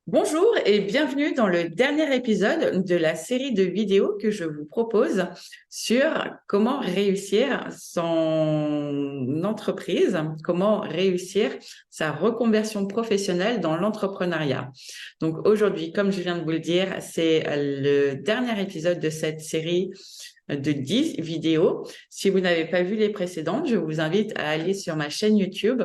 Bonjour et bienvenue dans le dernier épisode de la série de vidéos que je vous propose sur comment réussir son entreprise, comment réussir sa reconversion professionnelle dans l'entrepreneuriat. Donc aujourd'hui, comme je viens de vous le dire, c'est le dernier épisode de cette série de 10 vidéos. Si vous n'avez pas vu les précédentes, je vous invite à aller sur ma chaîne YouTube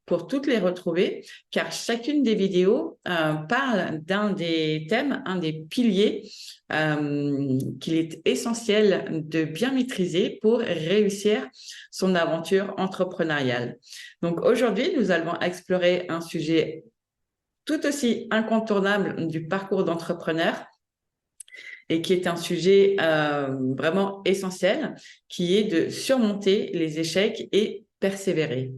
pour toutes les retrouver, car chacune des vidéos parle d'un des thèmes, un des piliers qu'il est essentiel de bien maîtriser pour réussir son aventure entrepreneuriale. Donc aujourd'hui, nous allons explorer un sujet tout aussi incontournable du parcours d'entrepreneur, et qui est un sujet vraiment essentiel, qui est de surmonter les échecs et persévérer.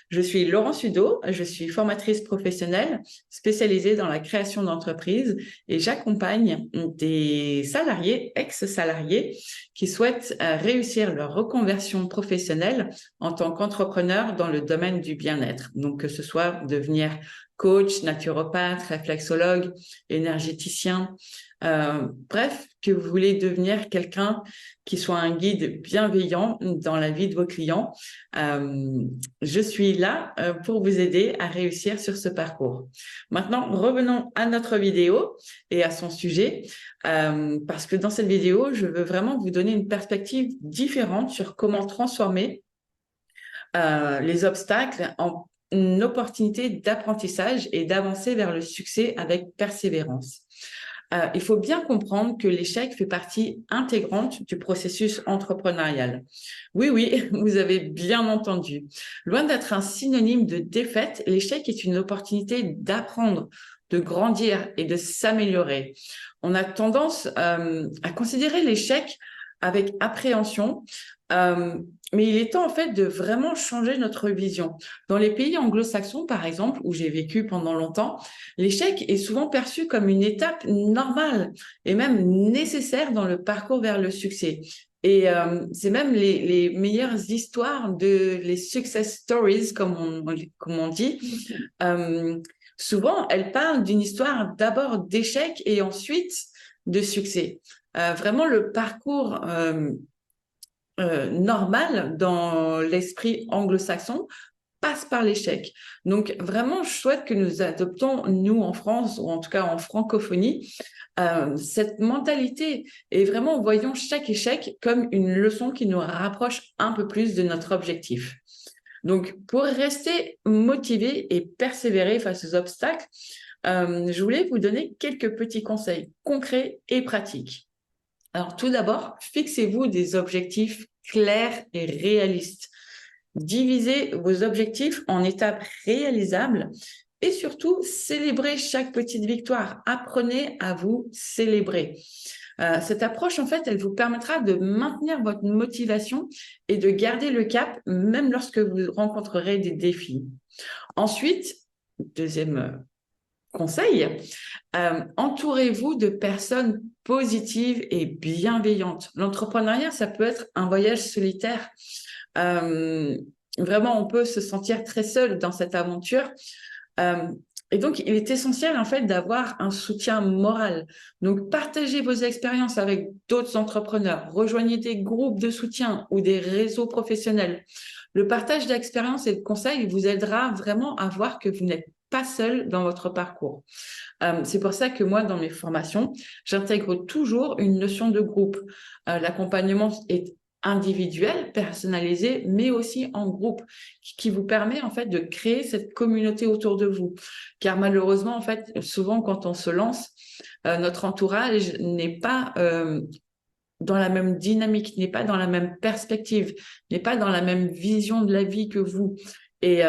Je suis Laurence Sudeau, je suis formatrice professionnelle spécialisée dans la création d'entreprises et j'accompagne des salariés, ex-salariés qui souhaitent réussir leur reconversion professionnelle en tant qu'entrepreneur dans le domaine du bien-être. Donc, que ce soit devenir coach, naturopathe, réflexologue, énergéticien, bref, que vous voulez devenir quelqu'un qui soit un guide bienveillant dans la vie de vos clients, je suis là pour vous aider à réussir sur ce parcours. Maintenant, revenons à notre vidéo et à son sujet, parce que dans cette vidéo, je veux vraiment vous donner une perspective différente sur comment transformer les obstacles en une opportunité d'apprentissage et d'avancer vers le succès avec persévérance. Il faut bien comprendre que l'échec fait partie intégrante du processus entrepreneurial. Oui, oui, vous avez bien entendu. Loin d'être un synonyme de défaite, l'échec est une opportunité d'apprendre, de grandir et de s'améliorer. On a tendance à considérer l'échec avec appréhension, mais il est temps en fait de vraiment changer notre vision. Dans les pays anglo-saxons, par exemple, où j'ai vécu pendant longtemps, l'échec est souvent perçu comme une étape normale et même nécessaire dans le parcours vers le succès. Et c'est même les meilleures histoires les success stories, comme on dit. Euh, Souvent, elles parlent d'une histoire d'abord d'échec et ensuite de succès. Vraiment, le parcours normal dans l'esprit anglo-saxon passe par l'échec. Donc, vraiment, je souhaite que nous adoptons, nous, en France, ou en tout cas en francophonie, cette mentalité et vraiment voyons chaque échec comme une leçon qui nous rapproche un peu plus de notre objectif. Donc, pour rester motivé et persévérer face aux obstacles, je voulais vous donner quelques petits conseils concrets et pratiques. Alors, tout d'abord, fixez-vous des objectifs clairs et réalistes. Divisez vos objectifs en étapes réalisables et surtout, célébrez chaque petite victoire. Apprenez à vous célébrer. Cette approche, en fait, elle vous permettra de maintenir votre motivation et de garder le cap, même lorsque vous rencontrerez des défis. Ensuite, deuxième conseil, entourez-vous de personnes positives et bienveillantes. L'entrepreneuriat, ça peut être un voyage solitaire. Euh, Vraiment, on peut se sentir très seul dans cette aventure. Euh, et donc, il est essentiel, en fait, d'avoir un soutien moral. Donc, partagez vos expériences avec d'autres entrepreneurs. Rejoignez des groupes de soutien ou des réseaux professionnels. Le partage d'expériences et de conseils vous aidera vraiment à voir que vous n'êtes pas seul dans votre parcours. C'est pour ça que moi, dans mes formations, j'intègre toujours une notion de groupe. L'accompagnement est individuel, personnalisé, mais aussi en groupe, qui vous permet en fait de créer cette communauté autour de vous. Car malheureusement, en fait, souvent quand on se lance, notre entourage n'est pas dans la même dynamique, n'est pas dans la même perspective, n'est pas dans la même vision de la vie que vous. Et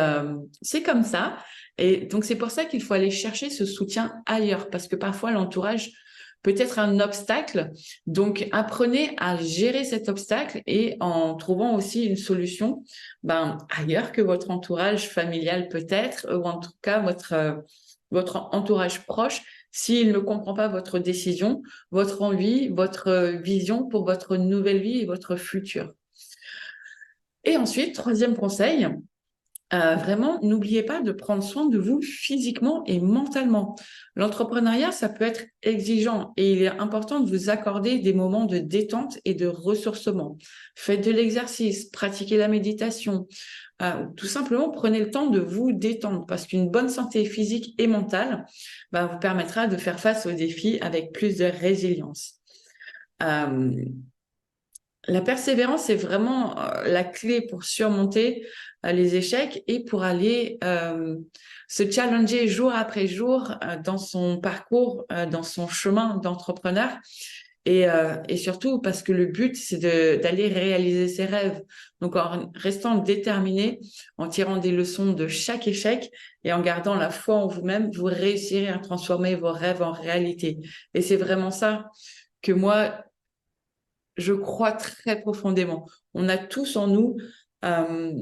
c'est comme ça. Et donc, c'est pour ça qu'il faut aller chercher ce soutien ailleurs, parce que parfois, l'entourage peut être un obstacle. Donc, apprenez à gérer cet obstacle et en trouvant aussi une solution ailleurs que votre entourage familial peut-être, ou en tout cas votre entourage proche, s'il ne comprend pas votre décision, votre envie, votre vision pour votre nouvelle vie et votre futur. Et ensuite, troisième conseil, Vraiment, n'oubliez pas de prendre soin de vous physiquement et mentalement. L'entrepreneuriat, ça peut être exigeant et il est important de vous accorder des moments de détente et de ressourcement. Faites de l'exercice, pratiquez la méditation, tout simplement prenez le temps de vous détendre parce qu'une bonne santé physique et mentale vous permettra de faire face aux défis avec plus de résilience. Euh, la persévérance est vraiment la clé pour surmonter les échecs et pour aller se challenger jour après jour dans son parcours, dans son chemin d'entrepreneur. Et surtout parce que le but, c'est d'aller réaliser ses rêves. Donc, en restant déterminé, en tirant des leçons de chaque échec et en gardant la foi en vous-même, vous réussirez à transformer vos rêves en réalité. Et c'est vraiment ça que moi, je crois très profondément. On a tous en nous euh,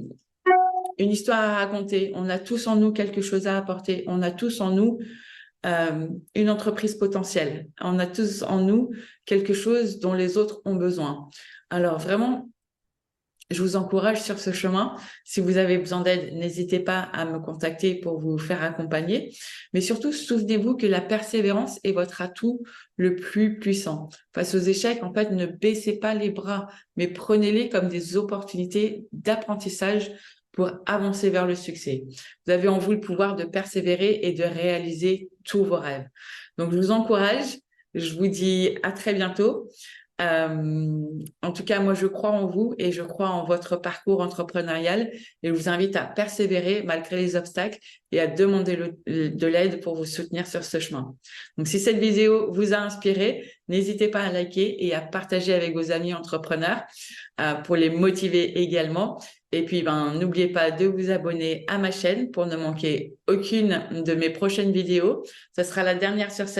une histoire à raconter. On a tous en nous quelque chose à apporter. On a tous en nous une entreprise potentielle. On a tous en nous quelque chose dont les autres ont besoin. Alors vraiment, je vous encourage sur ce chemin. Si vous avez besoin d'aide, n'hésitez pas à me contacter pour vous faire accompagner. Mais surtout, souvenez-vous que la persévérance est votre atout le plus puissant. Face aux échecs, en fait, ne baissez pas les bras, mais prenez-les comme des opportunités d'apprentissage pour avancer vers le succès. Vous avez en vous le pouvoir de persévérer et de réaliser tous vos rêves. Donc, je vous encourage. Je vous dis à très bientôt. En tout cas, moi, je crois en vous et je crois en votre parcours entrepreneurial et je vous invite à persévérer malgré les obstacles et à demander de l'aide pour vous soutenir sur ce chemin. Donc, si cette vidéo vous a inspiré, n'hésitez pas à liker et à partager avec vos amis entrepreneurs pour les motiver également. Et puis, n'oubliez pas de vous abonner à ma chaîne pour ne manquer aucune de mes prochaines vidéos. Ce sera la dernière sur de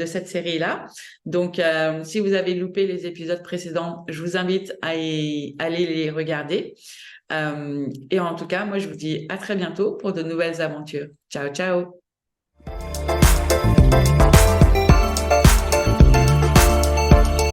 cette série-là. Donc, si vous avez loupé les épisodes précédents, je vous invite à aller les regarder. Et en tout cas, moi, je vous dis à très bientôt pour de nouvelles aventures. Ciao, ciao!